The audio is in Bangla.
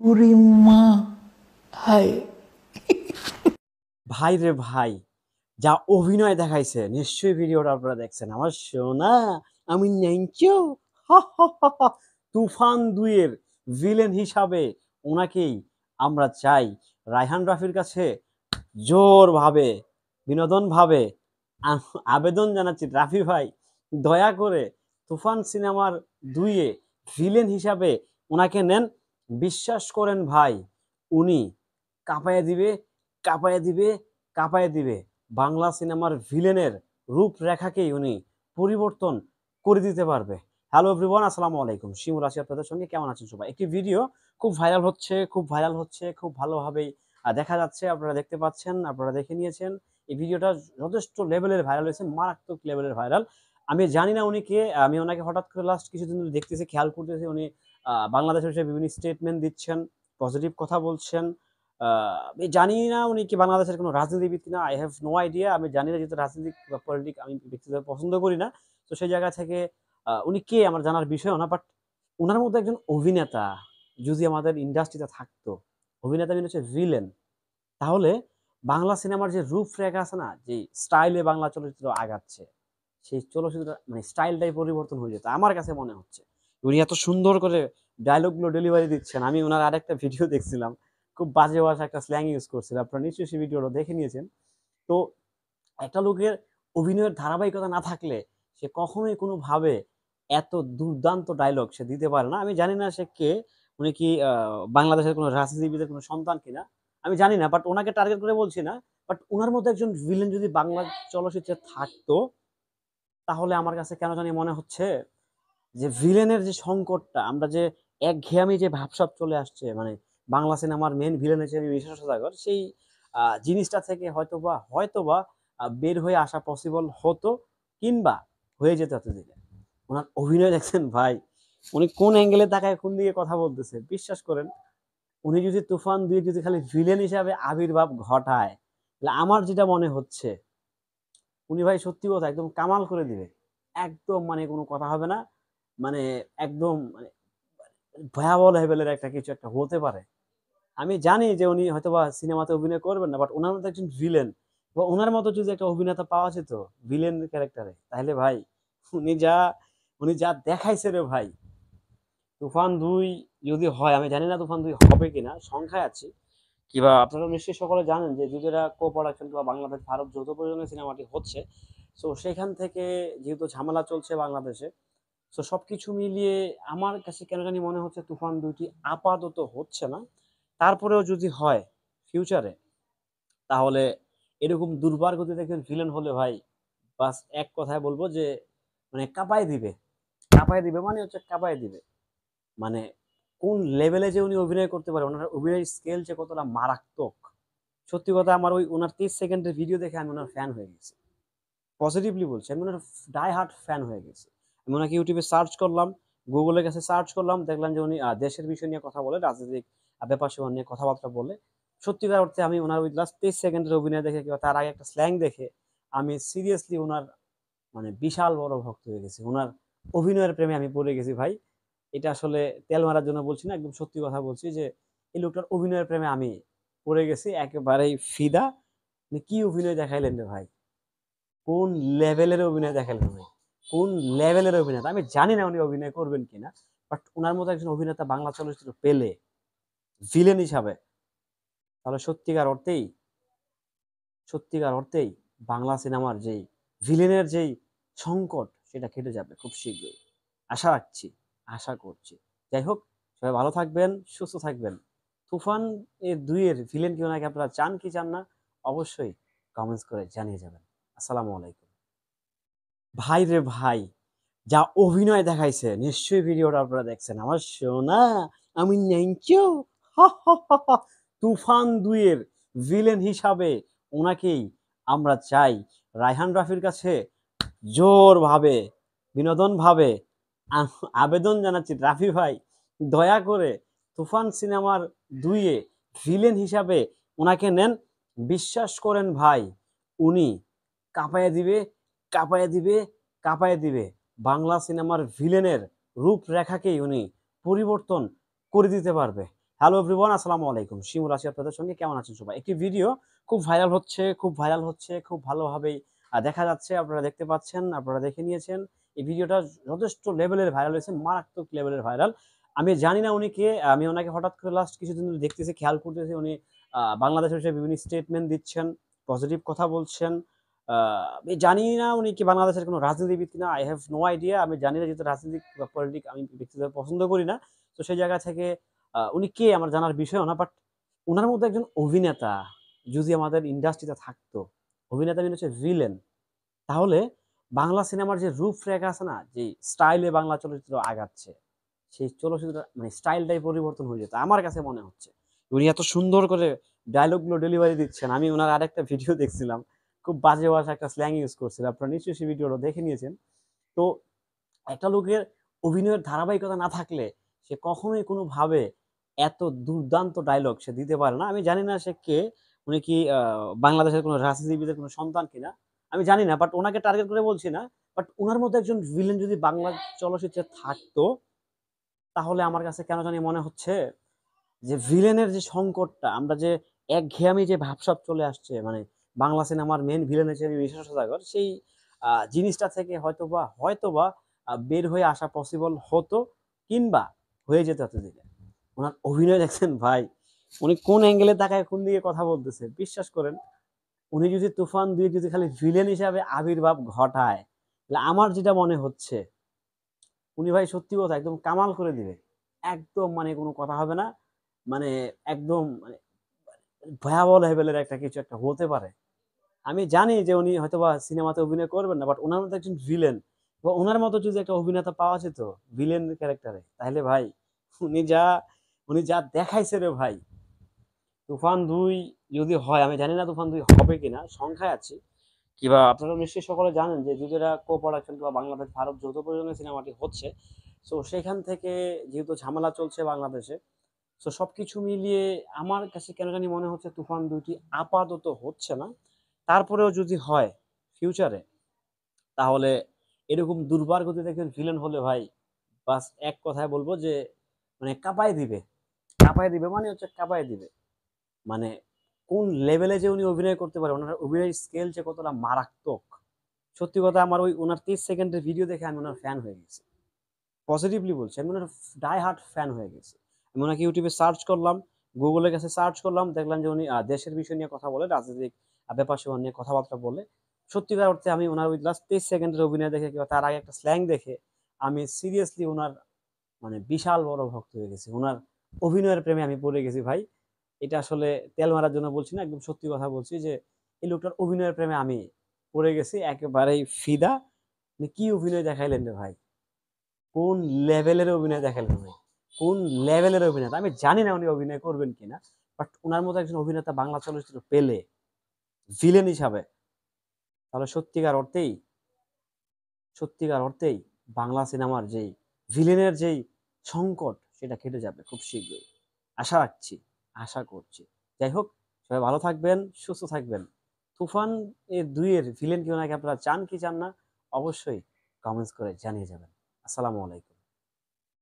উরিমা হায় ভাই রে ভাই, যা অভিনয় দেখাইছে নিশ্চয়ই ভিডিওটা আপনারা দেখছেন। আমার সোনা, আমি ন্যাংচো। তুফান ২ এর ভিলেন হিসাবে ওনাকেই আমরা চাই। রায়হান রাফির কাছে জোরভাবে, বিনোদনভাবে আবেদন জানাচ্ছি, রাফি ভাই দয়া করে তুফান সিনেমার ২ এ ভিলেন হিসাবে ওনাকে নেন। বিশ্বাস করেন ভাই, উনি কাঁপাইয়া দিবে, কাঁপাইয়া দিবে, কাঁপাইয়া দিবে। বাংলা সিনেমার ভিলেনের রূপরেখাকেই উনি পরিবর্তন করে দিতে পারবে। হ্যালো এভরিওয়ান, আসসালামু আলাইকুম। শিমুল আছি আপনাদের সঙ্গে। কেমন আছেন সবাই? একটি ভিডিও খুব ভাইরাল হচ্ছে, খুব ভাইরাল হচ্ছে, খুব ভালোভাবেই দেখা যাচ্ছে। আপনারা দেখতে পাচ্ছেন, আপনারা দেখে নিয়েছেন। এই ভিডিওটা যথেষ্ট লেভেলের ভাইরাল হয়েছে, মারাত্মক লেভেলের ভাইরাল। আমি জানি না উনি কে। আমি ওনাকে হঠাৎ করে লাস্ট কিছুদিন ধরে দেখতেছি, খেয়াল করতেছি উনি বাংলাদেশের বিষয়ে বিভিন্ন স্টেটমেন্ট দিচ্ছেন, পজিটিভ কথা বলছেন। আমি জানি না উনি কি বাংলাদেশের কোনো রাজনীতিবিদ কিনা। I have no idea. আমি জানি না, যেহেতু রাজনীতিক বা পলিটিক আমি ব্যক্তিগতভাবে পছন্দ করি না। তো সেই জায়গা থেকে উনি কে আমার জানার বিষয়ও না। বাট উনার মতো একজন অভিনেতা যদি আমাদের ইন্ডাস্ট্রিতে থাকতো, অভিনেতা মানে হচ্ছে ভিলেন, তাহলে বাংলা সিনেমার যে রূপরেখা আছে না, যে স্টাইলে বাংলা চলচ্চিত্র আগাচ্ছে, সেই চলচ্চিত্র মানে স্টাইলটাই পরিবর্তন হয়ে যেত আমার কাছে মনে হচ্ছে। উনি এত সুন্দর করে ডায়লগগুলো ডেলিভারি দিচ্ছেন। আমি ওনার আরেকটা ভিডিও দেখছিলাম, খুব বাজে ভাষা একটা স্ল্যাং ইউজ করছিল। আপনারা নিশ্চয়ই সেই ভিডিওটা দেখে নিয়েছেন। তো একটা লোকের অভিনয়ের ধারাবাহিকতা না থাকলে সে কখনোই কোনোভাবে এত দুর্দান্ত ডায়লগ সে দিতে পারে না। আমি জানি না সে কে, উনি কি বাংলাদেশের কোনো রাজনীতিবিদের কোনো সন্তান কিনা আমি জানি না। বাট ওনাকে টার্গেট করে বলছি না। বাট উনার মতো একজন ভিলেন যদি বাংলা চলচ্চিত্রে থাকতো, তাহলে আমার কাছে কেন জানি মনে হচ্ছে যে ভিলেনের যে সংকটটা, আমরা যে একঘেয়েমি যে ভাবসাব চলে আসছে, মানে বাংলা সিনেমার মেন ভিলেন হিসেবে বিশেষ সদাগর, সেই জিনিসটা থেকে হয়তোবা বের হয়ে আসা পসিবল হতো, কিংবা হয়ে যেত এতদিনে। ওনার অভিনয় দেখছেন ভাই, উনি কোন অ্যাঙ্গেলে তাকায় কোন দিকে কথা বলতেছে বিশ্বাস করেন। উনি যদি তুফান ২ যদি খালি ভিলেন হিসাবে আবির্ভাব ঘটায়, তাহলে আমার যেটা মনে হচ্ছে, উনি ভাই সত্যি কথা একদম কামাল করে দিবে। একদম মানে কোনো কথা হবে না। মানে একদম মানে ভয়াবহ লেভেলের একটা কিছু একটা হতে পারে। আমি জানি যে উনি হয়তোবা সিনেমাতে অভিনয় করবেন না, বাট উনার মতো একজন ভিলেন বা উনার মতো যদি একটা অভিনেতা পাওয়া যেত ভিলেন ক্যারেক্টারে, তাহলে ভাই উনি যা উনি যা দেখাইছে রে ভাই। তুফান ২ যদি হয়, আমি জানি না তুফান ২ হবে কিনা, সংখ্যায় আছি। কিংবা আপনারা নিশ্চয়ই সকলে জানেন যে যেহেতু এটা কো-প্রোডাকশন কিংবা বাংলাদেশ ভারত যৌথ প্রযোজনায় সিনেমাটি হচ্ছে। সো সেখান থেকে যেহেতু ঝামেলা চলছে বাংলাদেশে, সো সবকিছু মিলিয়ে আমার কাছে কেন জানি মনে হচ্ছে তুফান ২ টি আপাতত হচ্ছে না। তারপরেও যদি হয় ফিউচারে, তাহলে এরকম দুর্বার গতিতে একজন ভিলেন হলে ভাই, বাস এক কথায় বলব যে মানে কাঁপায় দিবে। কাঁপায় দিবে মানে হচ্ছে কাঁপায় দিবে। মানে কোন লেভেলে যে উনি অভিনয় করতে পারে, ওনার অভিনয়ের স্কেল যে কতটা মারাত্মক। সত্যি কথা, আমার ওই ওনার ৩০ সেকেন্ডের ভিডিও দেখে আমি ওনার ফ্যান হয়ে গেছি। পজিটিভলি বলছি, আমি ওনার ডাই হার্ট ফ্যান হয়ে গেছি। আমি ওনাকে ইউটিউবে সার্চ করলাম, গুগলের কাছে সার্চ করলাম, দেখলাম যে উনি দেশের বিষয় নিয়ে কথা বলে, রাজনৈতিক ব্যাপার সেবা নিয়ে কথাবার্তা বলে। সত্যিকার অর্থে আমি ওনার ওই লাস্ট ৩০ সেকেন্ডের অভিনয় দেখে কিংবা তার আগে একটা স্ল্যাং দেখে আমি সিরিয়াসলি ওনার মানে বিশাল বড় ভক্ত হয়ে গেছি। ওনার অভিনয়ের প্রেমে আমি পড়ে গেছি ভাই। এটা আসলে তেল মারার জন্য বলছি না, একদম সত্যি কথা বলছি যে এই লোকটার অভিনয়ের প্রেমে আমি পড়ে গেছি একেবারেই ফিদা। মানে কি অভিনয় দেখাইলেন রে ভাই! কোন লেভেলের অভিনয় দেখালেন ভাই! কোন লেভেলের অভিনেতা! আমি জানি না উনি অভিনয় করবেন কিনা। বাট উনার মতো একজন অভিনেতা বাংলা চলচ্চিত্র পেলে ভিলেন হিসাবে, তাহলে সত্যিকার অর্থেই বাংলা সিনেমার যেই ভিলেনের যেই সংকট, সেটা কেটে যাবে খুব শীঘ্রই। আশা রাখছি, আশা করছি। যাই হোক, সবাই ভালো থাকবেন, সুস্থ থাকবেন। তুফান ২ এর ভিলেন কি ওনাকে আপনারা চান কি চান না? অবশ্যই কমেন্টস করে জানিয়ে যাবেন। আসসালামু আলাইকুম। ভাই রে ভাই, যা অভিনয় দেখাইছে নিশ্চয়ই ভিডিওটা আপনারা দেখছেন। আমার সোনা, আমি ন্যাংচো। তুফান ২ এর ভিলেন হিসাবে ওনাকেই আমরা চাই। রায়হান রাফির কাছে জোরভাবে, বিনোদনভাবে আবেদন জানাচ্ছি, রাফি ভাই দয়া করে তুফান সিনেমার ২ এ ভিলেন হিসাবে ওনাকে নেন। বিশ্বাস করেন ভাই, উনি কাঁপাইয়া দিবে, কাঁপাইয়া দিবে, কাঁপাইয়া দিবে। বাংলা সিনেমার ভিলেনের রূপরেখাকেই উনি পরিবর্তন করে দিতে পারবে। হ্যালো এভরিওয়ান, আসসালামু আলাইকুম। শিমুল আছি আপনাদের সঙ্গে। কেমন আছেন সবাই? একটি ভিডিও খুব ভাইরাল হচ্ছে, খুব ভালোভাবেই দেখা যাচ্ছে। আপনারা দেখতে পাচ্ছেন, আপনারা দেখে নিয়েছেন। এই ভিডিওটা যথেষ্ট লেভেলের ভাইরাল হয়েছে, মারাত্মক লেভেলের ভাইরাল। আমি জানি না উনি কে। আমি উনাকে হঠাৎ করে লাস্ট কিছুদিন ধরে দেখতেছি, খেয়াল করতেছি উনি বাংলাদেশের বিষয়ে বিভিন্ন স্টেটমেন্ট দিচ্ছেন, পজিটিভ কথা বলছেন। আ আমি জানি না উনি কি বাংলাদেশের কোনো রাজনীতিবিদ কিনা। I have no idea। আমি জানি না, যেহেতু রাজনীতিক বা পলিটিক আমি ব্যক্তিগতভাবে পছন্দ করি না। তো সেই জায়গা থেকে উনি কে আমার জানার বিষয়ও না। বাট উনার মতো একজন অভিনেতা যদি আমাদের ইন্ডাস্ট্রিতে থাকতো, অভিনেতা মানে হচ্ছে ভিলেন, তাহলে বাংলা সিনেমার যে রূপরেখা আছে না, যে স্টাইলে বাংলা চলচ্চিত্র আগাচ্ছে, সেই চলচ্চিত্রটা মানে স্টাইলটাই পরিবর্তন হয়ে যেত। আমার কাছে মনে হচ্ছে। উনি এত সুন্দর করে ডায়ালগগুলো ডেলিভারি দিচ্ছেন। আমি উনার আরেকটা ভিডিও দেখছিলাম। খুব বাজে ভাষায় একটা স্ল্যাং ইউজ করছিল। আপনারা নিশ্চয়ই সেই ভিডিওটা দেখে নিয়েছেন। তো একটা লোকের অভিনয়ের ধারাবাহিকতা না থাকলে সে কখনোই কোনোভাবে এত দুর্দান্ত ডায়লগ সে দিতে পারে না। আমি জানি না সে কে? উনি কি বাংলাদেশের কোনো রাজনীতিবিদের কোনো সন্তান কিনা? আমি জানি না। বাট উনাকে টার্গেট করে বলছি না। বাট উনার মতো একজন ভিলেন যদি বাংলা চলচ্চিত্রে থাকতো, তাহলে আমার কাছে কেন জানি মনে হচ্ছে যে ভিলেনের যে সংকটটা, আমরা যে একঘেয়েমি যে ভাবসাব চলে আসছে, মানে বাংলা সিনেমার মেইন ভিলেন হিসেবে মিশন সওদাগর, সেই জিনিসটা থেকে হয়তোবা বের হয়ে আসা পসিবল হতো, কিংবা হয়ে যেত এতদিনে। উনার অভিনয় দেখছেন ভাই, উনি কোন অ্যাঙ্গেলে তাকায় কোন দিকে কথা বলতেছে। বিশ্বাস করেন, উনি যদি 'তুফান ২' যদি খালি ভিলেন হিসাবে আবির্ভাব ঘটায়, তাহলে আমার যেটা মনে হচ্ছে, উনি ভাই সত্যি কথা একদম কামাল করে দিবে। একদম মানে কোনো কথা হবে না। মানে একদম মানে ভয়াবহ লেভেলের একটা কিছু একটা হতে পারে। আমি জানি যে উনি হয়তোবা সিনেমাতে অভিনয় করবেন না। বাট উনার মতো একজন ভিলেন বা উনার মতো যদি একটা অভিনেতা পাওয়া যেত ভিলেন ক্যারেক্টারে, তাহলে ভাই উনি যা উনি যা দেখাইছে রে ভাই! 'তুফান ২' যদি হয়, আমি জানি না 'তুফান ২' হবে কিনা, সংখ্যায় আছি। কিংবা আপনারা নিশ্চয়ই সকলে জানেন যে যদিও কো-প্রোডাকশন কিংবা বাংলাদেশ ভারত যৌথ প্রযোজনায় সিনেমাটি হচ্ছে। সো সেখান থেকে যেহেতু ঝামেলা চলছে বাংলাদেশে, সো সবকিছু মিলিয়ে আমার কাছে কেন জানি মনে হচ্ছে 'তুফান ২' টি আপাতত হচ্ছে না। তারপরেও যদি হয় ফিউচারে, তাহলে এরকম দুর্বার গতিতে একজন ভিলেন হলে ভাই, বাস এক কথায় বলব যে মানে কাঁপায় দিবে। কাঁপায় দিবে মানে হচ্ছে কাঁপায় দিবে। মানে কোন লেভেলে যে উনি অভিনয় করতে পারে, উনার অভিনয়ের স্কেল যে কতটা মারাত্মক। সত্যি কথা, আমার ওই উনার ৩০ সেকেন্ডের ভিডিও দেখে আমি উনার ফ্যান হয়ে গেছি। পজিটিভলি বলছি, আমি উনার ডাই হার্ট ফ্যান হয়ে গেছি। আমি উনাকে ইউটিউবে সার্চ করলাম, গুগলের কাছে সার্চ করলাম, দেখলাম যে উনি দেশের বিষয় নিয়ে কথা বলে, রাজনৈতিক ব্যাপার-স্যাপার নিয়ে কথাবার্তা বলে। সত্যিকার অর্থে আমি উনার ওই লাস্ট ৩০ সেকেন্ডের অভিনয় দেখে কিংবা তার আগে একটা স্ল্যাং দেখে আমি সিরিয়াসলি উনার মানে বিশাল বড় ভক্ত হয়ে গেছি। উনার অভিনয়ের প্রেমে আমি পড়ে গেছি ভাই। এটা আসলে তেল মারার জন্য বলছি না, একদম সত্যি কথা বলছি যে এই লোকটার অভিনয়ের প্রেমে আমি পড়ে গেছি একেবারেই ফিদা। মানে কি অভিনয় দেখাইলেন রে ভাই! কোন লেভেলের অভিনয় দেখাইলেন ভাই! কোন লেভেলের অভিনেতা! আমি জানি না উনি অভিনয় করবেন কিনা। বাট উনার মতো একজন অভিনেতা বাংলা চলচ্চিত্র পেলে ভিলেন হিসাবে, তাহলে সত্যিকার অর্থেই বাংলা সিনেমার যেই ভিলেনের যেই সংকট, সেটা কেটে যাবে খুব শীঘ্রই। আশা রাখছি, আশা করছি। যাই হোক, সবাই ভালো থাকবেন, সুস্থ থাকবেন। 'তুফান ২' এর ভিলেন কেউ নাকি আপনারা চান কি চান না? অবশ্যই কমেন্টস করে জানিয়ে যাবেন। আসসালামু আলাইকুম।